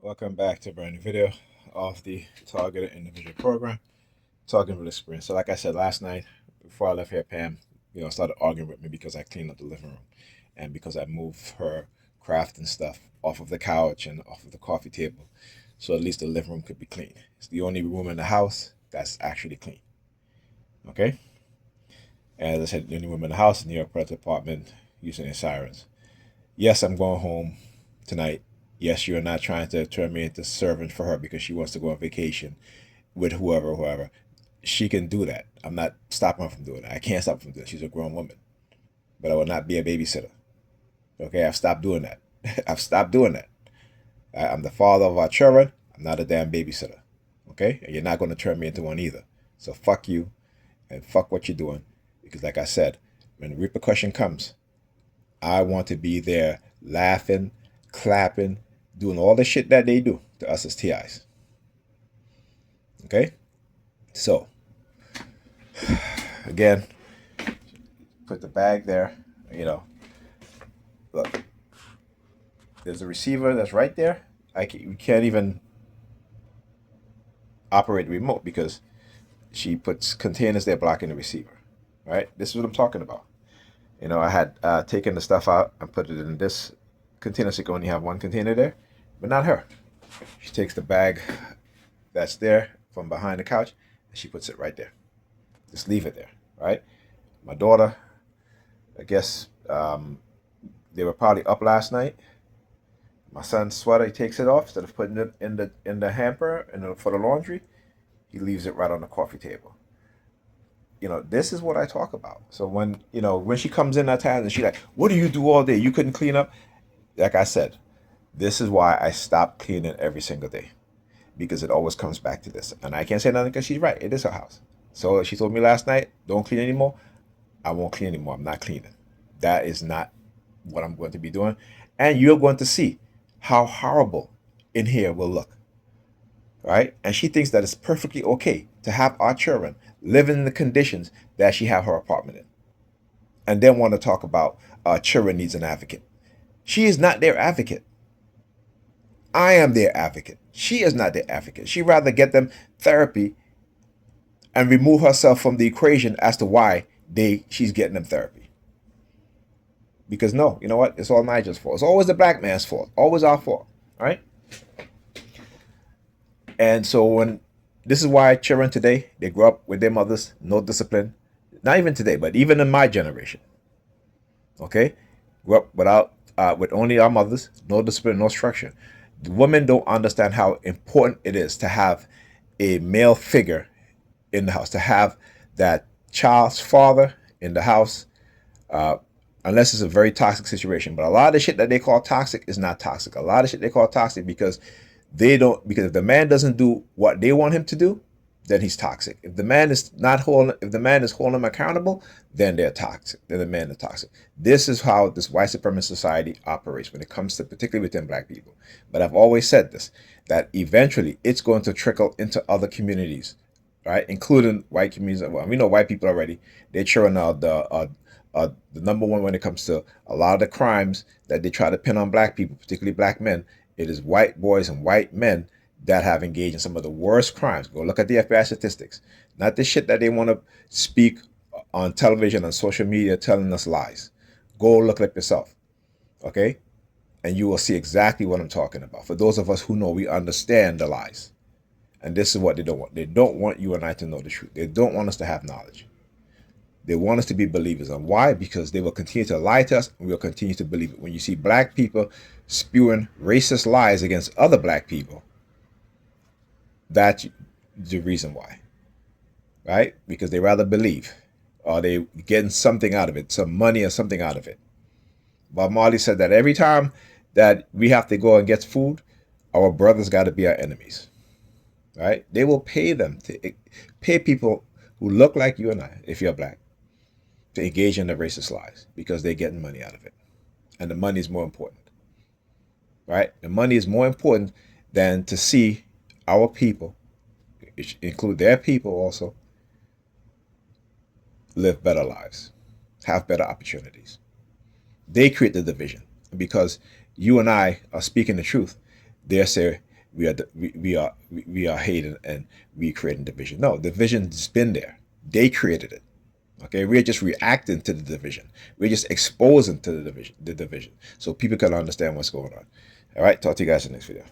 Welcome back to a brand new video of the Targeted Individual Program, Talking with Experience. So like I said last night, before I left here, Pam, started arguing with me because I cleaned up the living room and because I moved her craft and stuff off of the couch and off of the coffee table. So at least the living room could be clean. It's the only room in the house that's actually clean. Okay? And as I said, the only room in the house, New York Police Department using their sirens. Yes, I'm going home tonight. Yes, you're not trying to turn me into servant for her because she wants to go on vacation with whoever. She can do that. I'm not stopping her from doing that. I can't stop her from doing that. She's a grown woman. But I will not be a babysitter. Okay, I've stopped doing that. I've stopped doing that. I'm the father of our children. I'm not a damn babysitter. Okay? And you're not going to turn me into one either. So fuck you and fuck what you're doing. Because like I said, when the repercussion comes, I want to be there laughing, clapping, doing all the shit that they do to us as TIs. Okay? So, again, put the bag there. Look, there's a receiver that's right there. We can't even operate the remote because she puts containers there blocking the receiver. Right? This is what I'm talking about. I had taken the stuff out and put it in this container so you can only have one container there, but not her. She takes the bag that's there from behind the couch and she puts it right there. Just leave it there, right? My daughter, I guess they were probably up last night. My son's sweater, he takes it off instead of putting it in the hamper for the laundry. He leaves it right on the coffee table. This is what I talk about. So when she comes in that time and she's like, "What do you do all day? You couldn't clean up." Like I said, this is why I stop cleaning every single day because it always comes back to this. And I can't say nothing because she's right. It is her house. So she told me last night, "Don't clean anymore." I won't clean anymore. I'm not cleaning. That is not what I'm going to be doing. And you're going to see how horrible in here will look. Right? And she thinks that it's perfectly okay to have our children living in the conditions that she have her apartment in. And then want to talk about children needs an advocate. She is not their advocate. I am their advocate. She is not their advocate. She'd rather get them therapy and remove herself from the equation as to why she's getting them therapy. Because no, you know what? It's all Nigel's fault. It's always the black man's fault. Always our fault. Right? And so when this is why children today, they grow up with their mothers, no discipline. Not even today, but even in my generation. Okay? Grew up with only our mothers, no discipline, no structure. The women don't understand how important it is to have a male figure in the house, to have that child's father in the house, unless it's a very toxic situation. But a lot of the shit that they call toxic is not toxic. A lot of shit they call toxic because if the man doesn't do what they want him to do, then he's toxic. If the man is holding him accountable, then they're toxic. Then the man is toxic. This is how this white supremacist society operates when it comes to particularly within black people. But I've always said this, that eventually it's going to trickle into other communities, right? Including white communities. Well, we know white people already. They're churning out the number one when it comes to a lot of the crimes that they try to pin on black people, particularly black men. It is white boys and white men that have engaged in some of the worst crimes. Go look at the FBI statistics. Not the shit that they want to speak on television and social media telling us lies. Go look it up yourself. Okay? And you will see exactly what I'm talking about. For those of us who know, we understand the lies. And this is what they don't want. They don't want you and I to know the truth. They don't want us to have knowledge. They want us to be believers. And why? Because they will continue to lie to us and we'll continue to believe it. When you see black people spewing racist lies against other black people, that's the reason why. Right? Because they rather believe. Or they getting something out of it, some money or something out of it. Bob Marley said that every time that we have to go and get food, our brothers got to be our enemies. Right? They will pay people who look like you and I, if you're black, to engage in the racist lies because they're getting money out of it. And the money is more important. Right? The money is more important than to see our people, which include their people also, live better lives, have better opportunities. They create the division because you and I are speaking the truth. They say we are hating and we creating division. No, division's been there. They created it. Okay, we're just reacting to the division. We're just exposing to the division. So people can understand what's going on. All right, talk to you guys in the next video.